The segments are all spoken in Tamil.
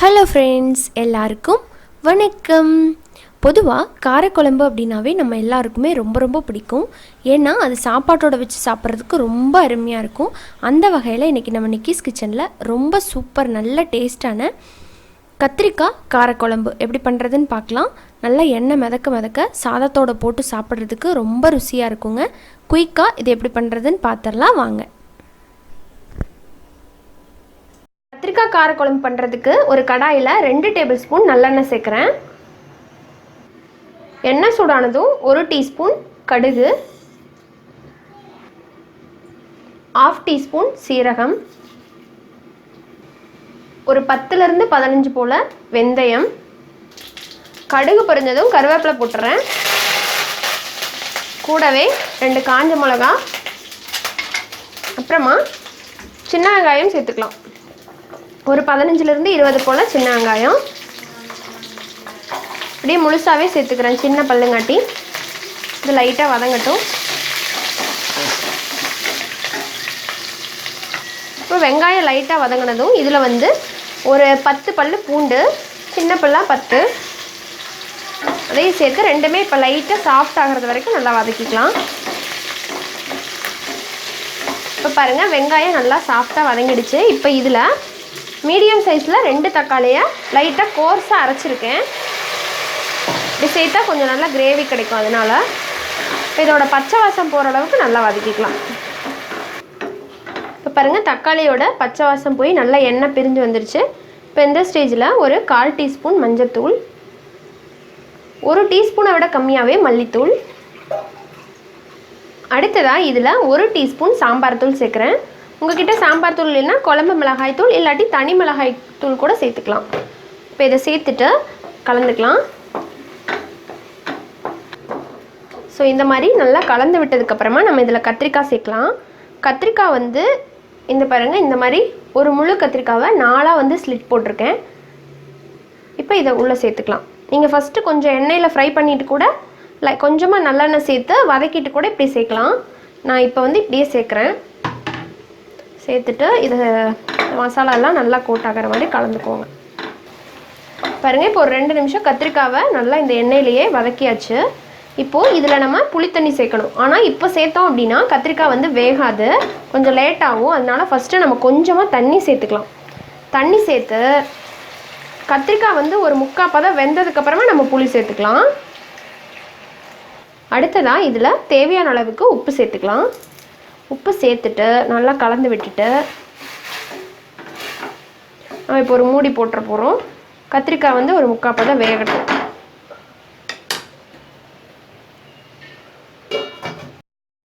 ஹலோ ஃப்ரெண்ட்ஸ், எல்லாருக்கும் வணக்கம். பொதுவாக காரக்குழம்பு அப்படின்னாவே நம்ம எல்லாருக்குமே ரொம்ப ரொம்ப பிடிக்கும். ஏன்னா அது சாப்பாட்டோட வச்சு சாப்பிட்றதுக்கு ரொம்ப அருமையாக இருக்கும். அந்த வகையில் இன்றைக்கி நம்ம நிக்கிஸ் கிச்சனில் ரொம்ப சூப்பர் நல்ல டேஸ்டான கத்திரிக்காய் காரக்குழம்பு எப்படி பண்ணுறதுன்னு பார்க்கலாம். நல்லா எண்ணெய் மிதக்க சாதத்தோடு போட்டு சாப்பிட்றதுக்கு ரொம்ப ருசியாக இருக்குங்க. குயிக்காக இது எப்படி பண்ணுறதுன்னு பார்த்துடலாம் வாங்க. கத்திரிக்காய் காரக்குழம்பு பண்ணுறதுக்கு ஒரு கடாயில் 2 டேபிள் ஸ்பூன் நல்லெண்ணெய் சேர்க்குறேன். எண்ணெய் சூடானதும் 1 டீஸ்பூன் கடுகு, 1/2 டீஸ்பூன் சீரகம், ஒரு 10லேருந்து 15 போல் வெந்தயம், கடுகு பொரிஞ்சதும் கருவேப்பிலை போட்டுறேன். கூடவே 2 காஞ்ச மிளகா, அப்புறமா சின்ன வெங்காயம் சேர்த்துக்கலாம். ஒரு 15லேருந்து 20 போல் சின்ன வெங்காயம் அப்படியே முழுசாகவே சேர்த்துக்கிறேன், சின்ன பல்லுங்காட்டி. இது லைட்டாக வதங்கட்டும். இப்போ வெங்காயம் லைட்டாக வதங்கினதும் இதில் ஒரு 10 பல் பூண்டு, சின்ன பல்லாக 10, அதையும் சேர்த்து ரெண்டுமே இப்போ லைட்டாக சாஃப்ட் ஆகிறது வரைக்கும் நல்லா வதக்கிக்கலாம். இப்போ பாருங்கள், வெங்காயம் நல்லா சாஃப்டாக வதங்கிடுச்சு. இப்போ இதில் மீடியம் சைஸில் 2 தக்காளியை லைட்டாக கோர்ஸாக அரைச்சிருக்கேன். இப்படி சேர்த்தா கொஞ்சம் நல்லா கிரேவி கிடைக்கும். அதனால் இதோட பச்சை வாசம் போகிற அளவுக்கு நல்லா வதக்கிக்கலாம். இப்போ பாருங்கள், தக்காளியோட பச்சை வாசம் போய் நல்லா எண்ணெய் பிரிஞ்சு வந்துருச்சு. இப்போ இந்த ஸ்டேஜில் ஒரு 1/4 டீஸ்பூன் மஞ்சள்தூள், 1 டீஸ்பூனை விட கம்மியாகவே மல்லித்தூள், அடுத்ததாக இதில் 1 டீஸ்பூன் சாம்பார் தூள் சேர்க்குறேன். உங்கள்கிட்ட சாம்பார் தூள் இல்லைன்னா குழம்பு மிளகாய் தூள் இல்லாட்டி தனி மிளகாய் தூள் கூட சேர்த்துக்கலாம். இப்போ இதை சேர்த்துட்டு கலந்துக்கலாம். ஸோ இந்த மாதிரி நல்லா கலந்து விட்டதுக்கப்புறமா நம்ம இதில் கத்திரிக்காய் சேர்க்கலாம். கத்திரிக்காய் இந்த பாருங்கள், இந்த மாதிரி ஒரு முழு கத்திரிக்காவை 4ஆக ஸ்லிட் போட்டிருக்கேன். இப்போ இதை உள்ளே சேர்த்துக்கலாம். நீங்கள் ஃபஸ்ட்டு கொஞ்சம் எண்ணெயில் ஃப்ரை பண்ணிவிட்டு கூட கொஞ்சமாக நல்லெண்ணெய் சேர்த்து வதக்கிட்டு கூட இப்படி சேர்க்கலாம். நான் இப்போ இப்படியே சேர்க்குறேன். சேர்த்துட்டு இதை மசாலாலாம் நல்லா கோட் ஆகிற மாதிரி கலந்துக்கோங்க. பாருங்கள், இப்போ ஒரு 2 நிமிஷம் கத்திரிக்காவை நல்லா இந்த எண்ணெயிலேயே வதக்கியாச்சு. இப்போது இதில் நம்ம புளித்தண்ணி சேர்க்கணும். ஆனால் இப்போ சேர்த்தோம் அப்படின்னா கத்திரிக்காய் வேகாது, கொஞ்சம் லேட் ஆகும். அதனால ஃபஸ்ட்டு நம்ம கொஞ்சமாக தண்ணி சேர்த்துக்கலாம். தண்ணி சேர்த்து கத்திரிக்காய் ஒரு 3/4 பதம் வெந்ததுக்கப்புறமா நம்ம புளி சேர்த்துக்கலாம். அடுத்ததாக இதில் தேவையான அளவுக்கு உப்பு சேர்த்துக்கலாம். உப்பு சேர்த்துட்டு நல்லா கலந்து விட்டுட்டு நம்ம இப்போ ஒரு மூடி போட்டுற போகிறோம். கத்திரிக்காய் ஒரு 3/4 பதம் வேகட்டும்.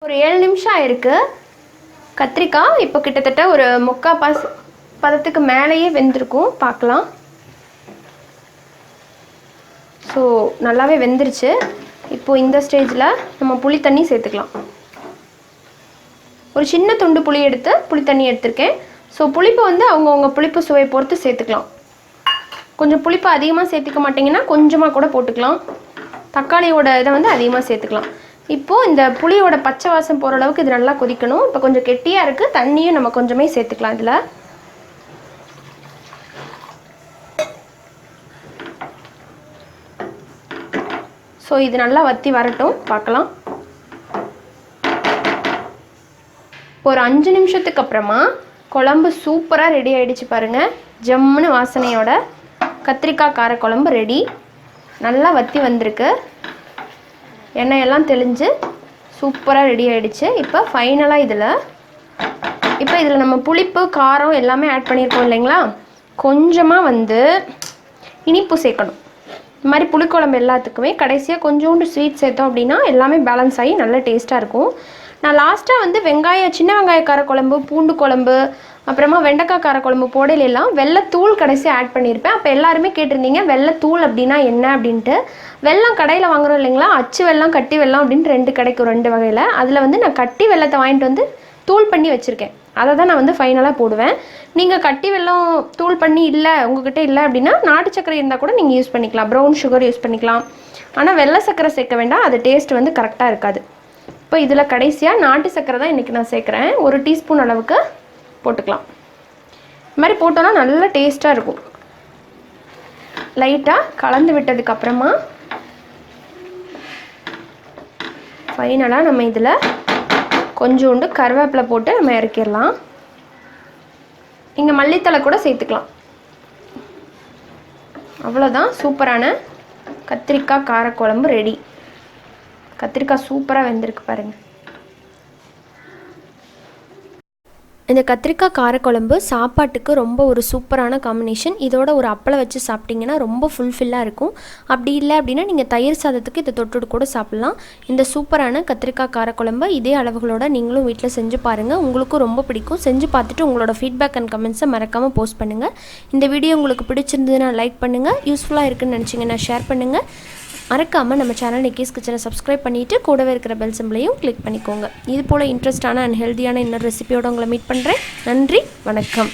ஒரு 7 நிமிஷம் ஆயிருக்கு. கத்திரிக்காய் இப்போ கிட்டத்தட்ட ஒரு 3/4 பதத்துக்கு மேலேயே வெந்திருக்கும். பார்க்கலாம். ஸோ நல்லாவே வெந்துருச்சு. இப்போது இந்த ஸ்டேஜில் நம்ம புளி தண்ணி சேர்த்துக்கலாம். ஒரு சின்ன துண்டு புளி எடுத்து புளி தண்ணி எடுத்திருக்கேன். ஸோ புளிப்பு அவங்கவுங்க புளிப்பு சுவை பொறுத்து சேர்த்துக்கலாம். கொஞ்சம் புளிப்பு அதிகமாக சேர்த்துக்க மாட்டிங்கன்னா கொஞ்சமாக கூட போட்டுக்கலாம். தக்காளியோட இதை அதிகமாக சேர்த்துக்கலாம். இப்போது இந்த புளியோட பச்சை வாசம் போகிற அளவுக்கு இது நல்லா கொதிக்கணும். இப்போ கொஞ்சம் கெட்டியாக இருக்குது, தண்ணியும் நம்ம கொஞ்சமே சேர்த்துக்கலாம் இதில். ஸோ இது நல்லா வற்றி வரட்டும், பார்க்கலாம். ஒரு 5 நிமிஷத்துக்கு அப்புறமா குழம்பு சூப்பராக ரெடி ஆகிடுச்சு. பாருங்கள், ஜம்முன்னு வாசனையோட கத்திரிக்காய் காரக்குழம்பு ரெடி. நல்லா வற்றி வந்திருக்கு, எண்ணெயெல்லாம் தெளிஞ்சு சூப்பராக ரெடி ஆகிடுச்சு. இப்போ ஃபைனலாக இதில் நம்ம புளிப்பு காரம் எல்லாமே ஆட் பண்ணியிருக்கோம் இல்லைங்களா. கொஞ்சமாக இனிப்பு சேர்க்கணும். இந்த மாதிரி புளிக்குழம்பு எல்லாத்துக்குமே கடைசியாக கொஞ்சோண்டு ஸ்வீட் சேர்த்தோம் அப்படின்னா எல்லாமே பேலன்ஸ் ஆகி நல்ல டேஸ்ட்டாக இருக்கும். நான் லாஸ்ட்டாக சின்ன வெங்காய காரக்குழம்பு, பூண்டு குழம்பு, அப்புறமா வெண்டைக்காய் காரக்குழம்பு போடையிலெல்லாம் வெள்ளைத்தூள் கடைசியாக ஆட் பண்ணியிருப்பேன். அப்போ எல்லாருமே கேட்டிருந்தீங்க வெள்ளைத்தூள் அப்படின்னா என்ன அப்படின்ட்டு. வெல்லம் கடையில் வாங்குகிறோம் இல்லைங்களா, அச்சு வெல்லம் கட்டி வெல்லம் அப்படின்ட்டு 2 கிடைக்கும், 2 வகையில். அதில் நான் கட்டி வெல்லத்தை வாங்கிட்டு தூள் பண்ணி வச்சுருக்கேன். அதை தான் நான் ஃபைனலாக போடுவேன். நீங்கள் கட்டி வெல்லம் தூள் பண்ணி இல்லை உங்கள்கிட்ட இல்லை அப்படின்னா நாட்டு சர்க்கரை இருந்தால் கூட நீங்கள் யூஸ் பண்ணிக்கலாம், ப்ரௌன் சுகர் யூஸ் பண்ணிக்கலாம். ஆனால் வெள்ளை சர்க்கரை சேர்க்க வேண்டாம், அது டேஸ்ட் கரெக்டாக இருக்காது. இப்போ இதில் கடைசியாக நாட்டு சர்க்கரை தான் இன்றைக்கி நான் சேர்க்குறேன். 1 டீஸ்பூன் அளவுக்கு போட்டுக்கலாம். இது மாதிரி போட்டோன்னா நல்லா டேஸ்ட்டாக இருக்கும். லைட்டாக கலந்து விட்டதுக்கப்புறமா ஃபைனலாக நம்ம இதில் கொஞ்சோண்டு கருவேப்பிலை போட்டு நம்ம இறக்கிடலாம். இங்கே மல்லித்தலை கூட சேர்த்துக்கலாம். அவ்வளோதான், சூப்பரான கத்திரிக்காய் காரக்குழம்பு ரெடி. கத்திரிக்காய் சூப்பராக வெந்திருக்கு பாருங்கள். இந்த கத்திரிக்காய் காரக்குழம்பு சாப்பாட்டுக்கு ரொம்ப ஒரு சூப்பரான காம்பினேஷன். இதோட ஒரு அப்பளம் வச்சு சாப்பிட்டிங்கன்னா ரொம்ப ஃபுல்ஃபில்லாக இருக்கும். அப்படி இல்லை அப்படின்னா நீங்கள் தயிர் சாதத்துக்கு இதை தொட்டுட்டு கூட சாப்பிட்லாம். இந்த சூப்பரான கத்திரிக்காய் காரக்குழம்பு இதே அளவுகளோட நீங்களும் வீட்டில் செஞ்சு பாருங்கள். உங்களுக்கும் ரொம்ப பிடிக்கும். செஞ்சு பார்த்துட்டு உங்களோட ஃபீட்பேக் அண்ட் கமெண்ட்ஸை மறக்காமல் போஸ்ட் பண்ணுங்கள். இந்த வீடியோ உங்களுக்கு பிடிச்சிருந்ததுன்னா லைக் பண்ணுங்கள். யூஸ்ஃபுல்லாக இருக்குன்னு நினச்சிங்கன்னா ஷேர் பண்ணுங்கள். மறக்காமல் நம்ம சேனல் நிக்கிஸ் கிச்சனை சப்ஸ்கிரைப் பண்ணிவிட்டு கூடவே இருக்கிற பெல் சிம்பிளையும் கிளிக் பண்ணிக்கோங்க. இது போல் இன்ட்ரெஸ்டான அண்ட் ஹெல்த்தியான இன்னொரு ரெசிபியோடு உங்களை மீட் பண்ணுறேன். நன்றி, வணக்கம்.